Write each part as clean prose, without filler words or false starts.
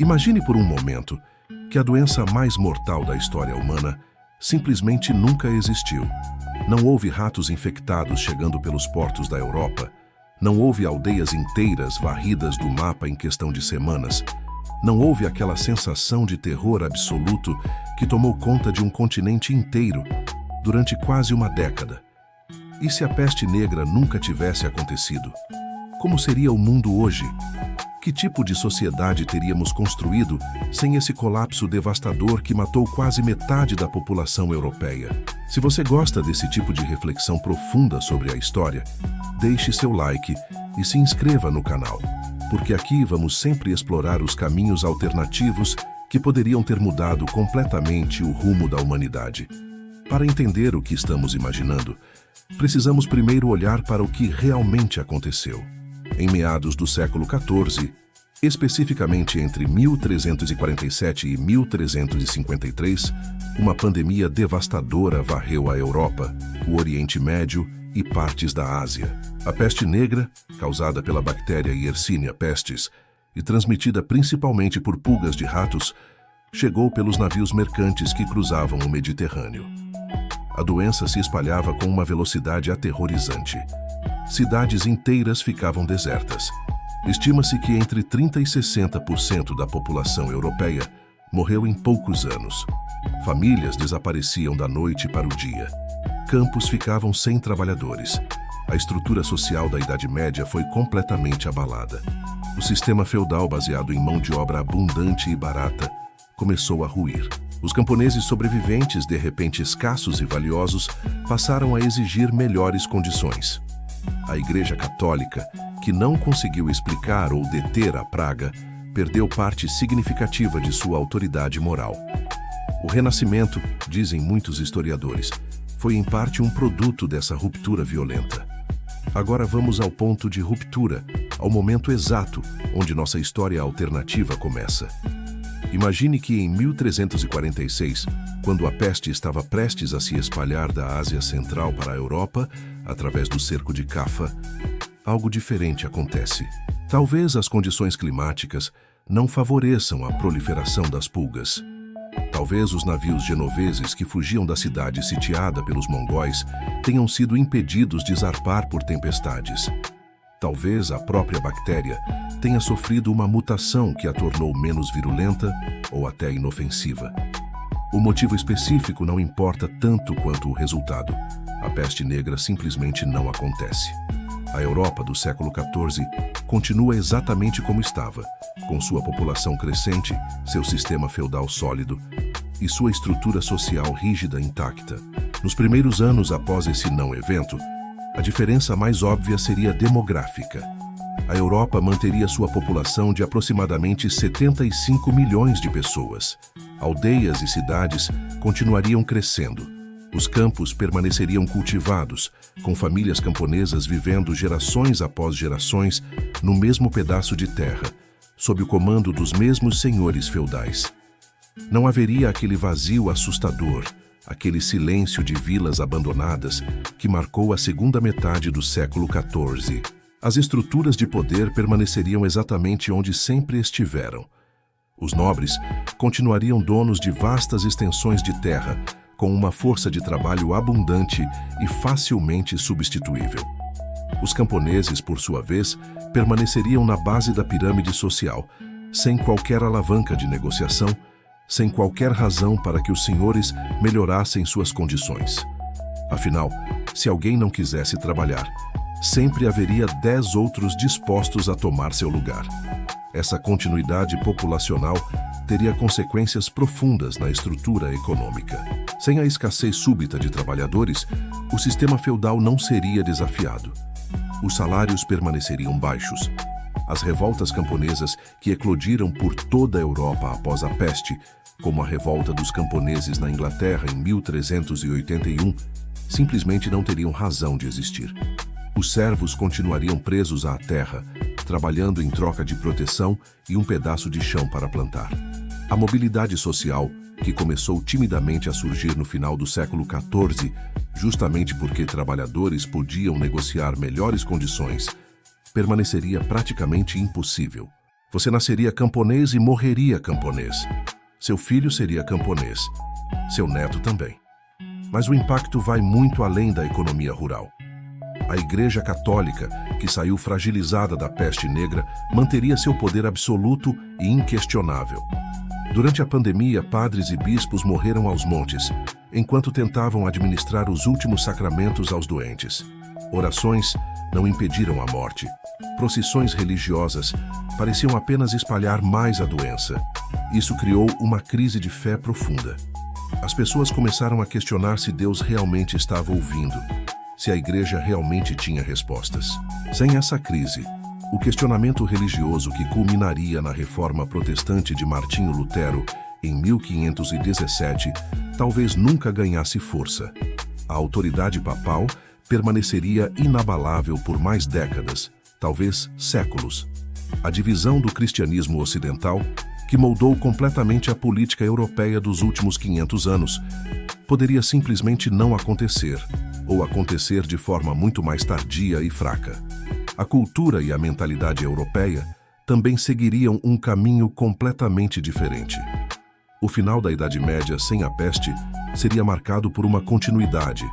Imagine por um momento que a doença mais mortal da história humana simplesmente nunca existiu. Não houve ratos infectados chegando pelos portos da Europa, não houve aldeias inteiras varridas do mapa em questão de semanas, não houve aquela sensação de terror absoluto que tomou conta de um continente inteiro durante quase uma década. E se a peste negra nunca tivesse acontecido? Como seria o mundo hoje? Que tipo de sociedade teríamos construído sem esse colapso devastador que matou quase metade da população europeia? Se você gosta desse tipo de reflexão profunda sobre a história, deixe seu like e se inscreva no canal, porque aqui vamos sempre explorar os caminhos alternativos que poderiam ter mudado completamente o rumo da humanidade. Para entender o que estamos imaginando, precisamos primeiro olhar para o que realmente aconteceu. Em meados do século XIV, especificamente entre 1347 e 1353, uma pandemia devastadora varreu a Europa, o Oriente Médio e partes da Ásia. A peste negra, causada pela bactéria Yersinia pestis e transmitida principalmente por pulgas de ratos, chegou pelos navios mercantes que cruzavam o Mediterrâneo. A doença se espalhava com uma velocidade aterrorizante. Cidades inteiras ficavam desertas. Estima-se que entre 30% e 60% da população europeia morreu em poucos anos. Famílias desapareciam da noite para o dia. Campos ficavam sem trabalhadores. A estrutura social da Idade Média foi completamente abalada. O sistema feudal baseado em mão de obra abundante e barata começou a ruir. Os camponeses sobreviventes, de repente escassos e valiosos, passaram a exigir melhores condições. A Igreja Católica, que não conseguiu explicar ou deter a praga, perdeu parte significativa de sua autoridade moral. O Renascimento, dizem muitos historiadores, foi em parte um produto dessa ruptura violenta. Agora vamos ao ponto de ruptura, ao momento exato onde nossa história alternativa começa. Imagine que em 1346, quando a peste estava prestes a se espalhar da Ásia Central para a Europa, através do cerco de Caffa, algo diferente acontece. Talvez as condições climáticas não favoreçam a proliferação das pulgas. Talvez os navios genoveses que fugiam da cidade sitiada pelos mongóis tenham sido impedidos de zarpar por tempestades. Talvez a própria bactéria tenha sofrido uma mutação que a tornou menos virulenta ou até inofensiva. O motivo específico não importa tanto quanto o resultado. A peste negra simplesmente não acontece. A Europa do século XIV continua exatamente como estava, com sua população crescente, seu sistema feudal sólido e sua estrutura social rígida intacta. Nos primeiros anos após esse não-evento, a diferença mais óbvia seria demográfica. A Europa manteria sua população de aproximadamente 75 milhões de pessoas. Aldeias e cidades continuariam crescendo. Os campos permaneceriam cultivados, com famílias camponesas vivendo gerações após gerações no mesmo pedaço de terra, sob o comando dos mesmos senhores feudais. Não haveria aquele vazio assustador, aquele silêncio de vilas abandonadas que marcou a segunda metade do século XIV. As estruturas de poder permaneceriam exatamente onde sempre estiveram. Os nobres continuariam donos de vastas extensões de terra, com uma força de trabalho abundante e facilmente substituível. Os camponeses, por sua vez, permaneceriam na base da pirâmide social, sem qualquer alavanca de negociação, sem qualquer razão para que os senhores melhorassem suas condições. Afinal, se alguém não quisesse trabalhar, sempre haveria 10 outros dispostos a tomar seu lugar. Essa continuidade populacional teria consequências profundas na estrutura econômica. Sem a escassez súbita de trabalhadores, o sistema feudal não seria desafiado. Os salários permaneceriam baixos. As revoltas camponesas que eclodiram por toda a Europa após a peste, como a revolta dos camponeses na Inglaterra em 1381, simplesmente não teriam razão de existir. Os servos continuariam presos à terra, trabalhando em troca de proteção e um pedaço de chão para plantar. A mobilidade social, que começou timidamente a surgir no final do século XIV, justamente porque trabalhadores podiam negociar melhores condições, permaneceria praticamente impossível. Você nasceria camponês e morreria camponês. Seu filho seria camponês. Seu neto também. Mas o impacto vai muito além da economia rural. A Igreja Católica, que saiu fragilizada da peste negra, manteria seu poder absoluto e inquestionável. Durante a pandemia, padres e bispos morreram aos montes, enquanto tentavam administrar os últimos sacramentos aos doentes. Orações não impediram a morte. Procissões religiosas pareciam apenas espalhar mais a doença. Isso criou uma crise de fé profunda. As pessoas começaram a questionar se Deus realmente estava ouvindo, se a Igreja realmente tinha respostas. Sem essa crise, o questionamento religioso que culminaria na Reforma Protestante de Martinho Lutero em 1517 talvez nunca ganhasse força. A autoridade papal permaneceria inabalável por mais décadas, talvez séculos. A divisão do cristianismo ocidental, que moldou completamente a política europeia dos últimos 500 anos, poderia simplesmente não acontecer, ou acontecer de forma muito mais tardia e fraca. A cultura e a mentalidade europeia também seguiriam um caminho completamente diferente. O final da Idade Média sem a peste seria marcado por uma continuidade,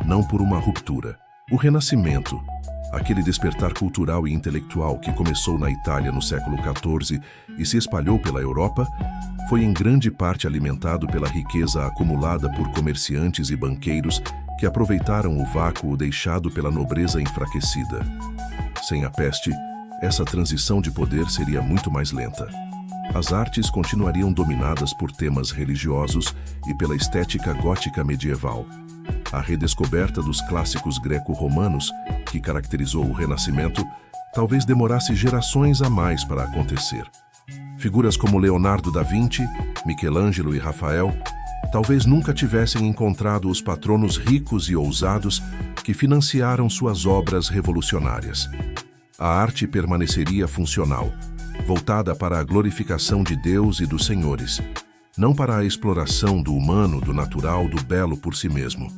não por uma ruptura. O Renascimento, aquele despertar cultural e intelectual que começou na Itália no século XIV e se espalhou pela Europa, foi em grande parte alimentado pela riqueza acumulada por comerciantes e banqueiros que aproveitaram o vácuo deixado pela nobreza enfraquecida. Sem a peste, essa transição de poder seria muito mais lenta. As artes continuariam dominadas por temas religiosos e pela estética gótica medieval. A redescoberta dos clássicos greco-romanos, que caracterizou o Renascimento, talvez demorasse gerações a mais para acontecer. Figuras como Leonardo da Vinci, Michelangelo e Rafael talvez nunca tivessem encontrado os patronos ricos e ousados que financiaram suas obras revolucionárias. A arte permaneceria funcional, voltada para a glorificação de Deus e dos senhores, não para a exploração do humano, do natural, do belo por si mesmo.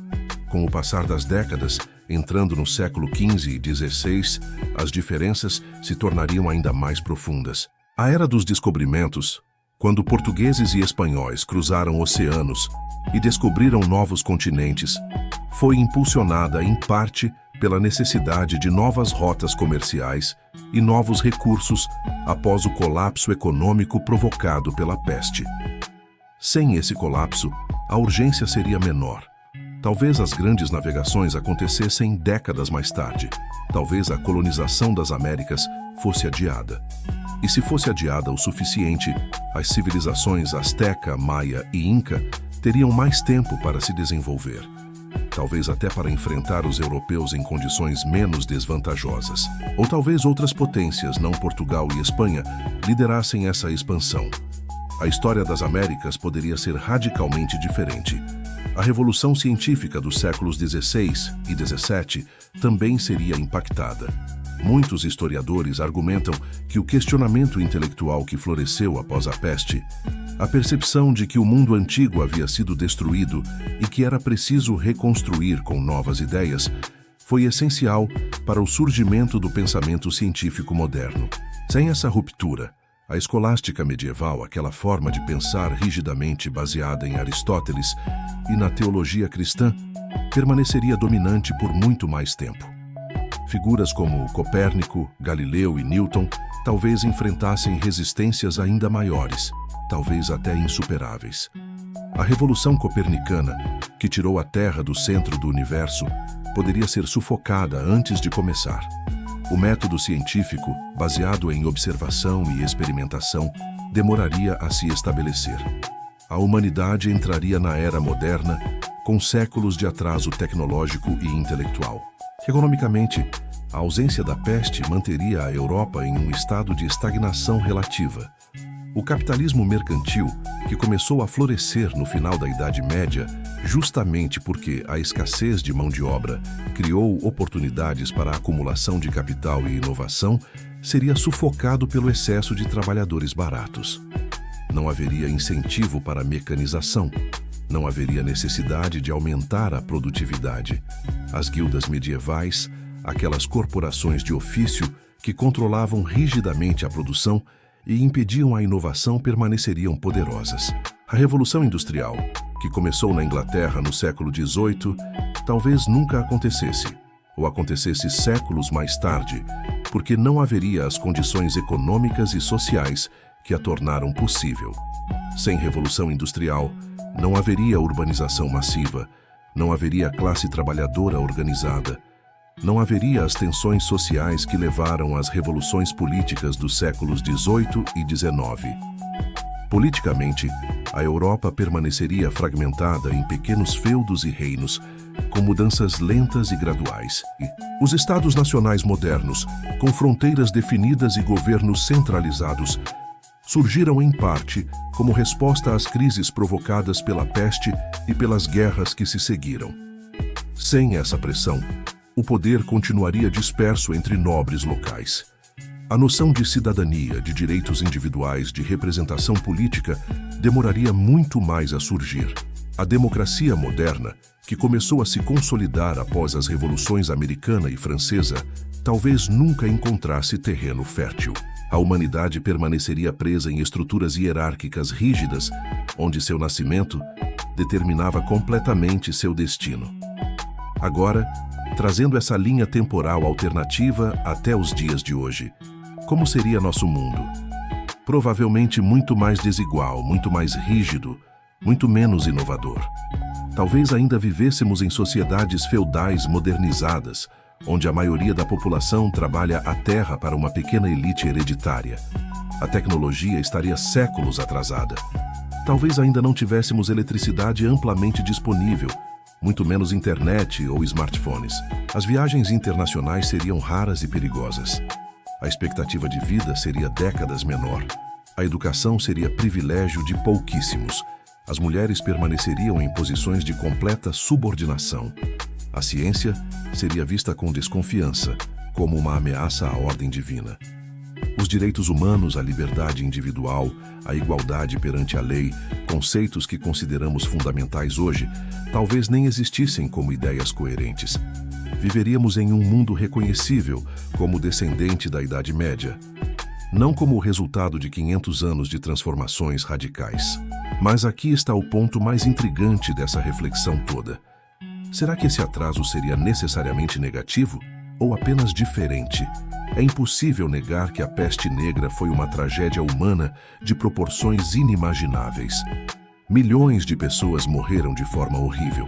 Com o passar das décadas, entrando no século XV e XVI, as diferenças se tornariam ainda mais profundas. A Era dos Descobrimentos, quando portugueses e espanhóis cruzaram oceanos e descobriram novos continentes, foi impulsionada em parte pela necessidade de novas rotas comerciais e novos recursos após o colapso econômico provocado pela peste. Sem esse colapso, a urgência seria menor. Talvez as grandes navegações acontecessem décadas mais tarde. Talvez a colonização das Américas fosse adiada. E se fosse adiada o suficiente, as civilizações Azteca, Maia e Inca teriam mais tempo para se desenvolver. Talvez até para enfrentar os europeus em condições menos desvantajosas. Ou talvez outras potências, não Portugal e Espanha, liderassem essa expansão. A história das Américas poderia ser radicalmente diferente. A revolução científica dos séculos XVI e XVII também seria impactada. Muitos historiadores argumentam que o questionamento intelectual que floresceu após a peste, a percepção de que o mundo antigo havia sido destruído e que era preciso reconstruir com novas ideias, foi essencial para o surgimento do pensamento científico moderno. Sem essa ruptura, a escolástica medieval, aquela forma de pensar rigidamente baseada em Aristóteles e na teologia cristã, permaneceria dominante por muito mais tempo. Figuras como Copérnico, Galileu e Newton talvez enfrentassem resistências ainda maiores, talvez até insuperáveis. A Revolução Copernicana, que tirou a Terra do centro do universo, poderia ser sufocada antes de começar. O método científico, baseado em observação e experimentação, demoraria a se estabelecer. A humanidade entraria na era moderna, com séculos de atraso tecnológico e intelectual. Economicamente, a ausência da peste manteria a Europa em um estado de estagnação relativa. O capitalismo mercantil, que começou a florescer no final da Idade Média, justamente porque a escassez de mão de obra criou oportunidades para a acumulação de capital e inovação, seria sufocado pelo excesso de trabalhadores baratos. Não haveria incentivo para a mecanização. Não haveria necessidade de aumentar a produtividade. As guildas medievais, aquelas corporações de ofício que controlavam rigidamente a produção, e impediam a inovação permaneceriam poderosas. A Revolução Industrial, que começou na Inglaterra no século XVIII, talvez nunca acontecesse, ou acontecesse séculos mais tarde, porque não haveria as condições econômicas e sociais que a tornaram possível. Sem Revolução Industrial, não haveria urbanização massiva, não haveria classe trabalhadora organizada, não haveria as tensões sociais que levaram às revoluções políticas dos séculos XVIII e XIX. Politicamente, a Europa permaneceria fragmentada em pequenos feudos e reinos, com mudanças lentas e graduais. E os Estados nacionais modernos, com fronteiras definidas e governos centralizados, surgiram em parte como resposta às crises provocadas pela peste e pelas guerras que se seguiram. Sem essa pressão, o poder continuaria disperso entre nobres locais. A noção de cidadania, de direitos individuais, de representação política, demoraria muito mais a surgir. A democracia moderna, que começou a se consolidar após as revoluções americana e francesa, talvez nunca encontrasse terreno fértil. A humanidade permaneceria presa em estruturas hierárquicas rígidas, onde seu nascimento determinava completamente seu destino. Agora, trazendo essa linha temporal alternativa até os dias de hoje, como seria nosso mundo? Provavelmente muito mais desigual, muito mais rígido, muito menos inovador. Talvez ainda vivêssemos em sociedades feudais modernizadas, onde a maioria da população trabalha a terra para uma pequena elite hereditária. A tecnologia estaria séculos atrasada. Talvez ainda não tivéssemos eletricidade amplamente disponível, muito menos internet ou smartphones. As viagens internacionais seriam raras e perigosas. A expectativa de vida seria décadas menor. A educação seria privilégio de pouquíssimos. As mulheres permaneceriam em posições de completa subordinação. A ciência seria vista com desconfiança, como uma ameaça à ordem divina. Os direitos humanos, a liberdade individual, a igualdade perante a lei, conceitos que consideramos fundamentais hoje, talvez nem existissem como ideias coerentes. Viveríamos em um mundo reconhecível como descendente da Idade Média, não como o resultado de 500 anos de transformações radicais. Mas aqui está o ponto mais intrigante dessa reflexão toda. Será que esse atraso seria necessariamente negativo ou apenas diferente? É impossível negar que a peste negra foi uma tragédia humana de proporções inimagináveis. Milhões de pessoas morreram de forma horrível.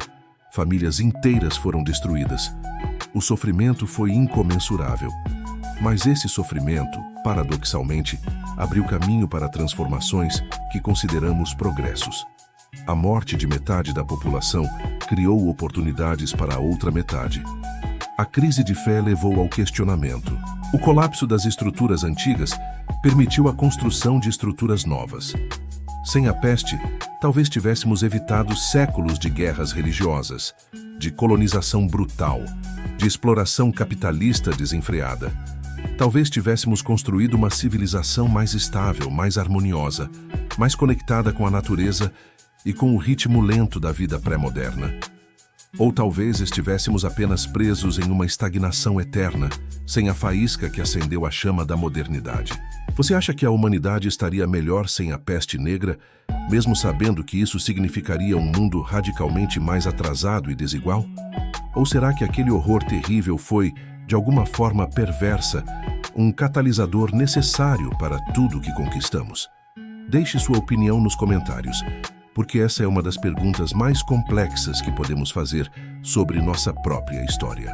Famílias inteiras foram destruídas. O sofrimento foi incomensurável. Mas esse sofrimento, paradoxalmente, abriu caminho para transformações que consideramos progressos. A morte de metade da população criou oportunidades para a outra metade. A crise de fé levou ao questionamento. O colapso das estruturas antigas permitiu a construção de estruturas novas. Sem a peste, talvez tivéssemos evitado séculos de guerras religiosas, de colonização brutal, de exploração capitalista desenfreada. Talvez tivéssemos construído uma civilização mais estável, mais harmoniosa, mais conectada com a natureza e com o ritmo lento da vida pré-moderna. Ou talvez estivéssemos apenas presos em uma estagnação eterna, sem a faísca que acendeu a chama da modernidade. Você acha que a humanidade estaria melhor sem a peste negra, mesmo sabendo que isso significaria um mundo radicalmente mais atrasado e desigual? Ou será que aquele horror terrível foi, de alguma forma perversa, um catalisador necessário para tudo que conquistamos? Deixe sua opinião nos comentários, porque essa é uma das perguntas mais complexas que podemos fazer sobre nossa própria história.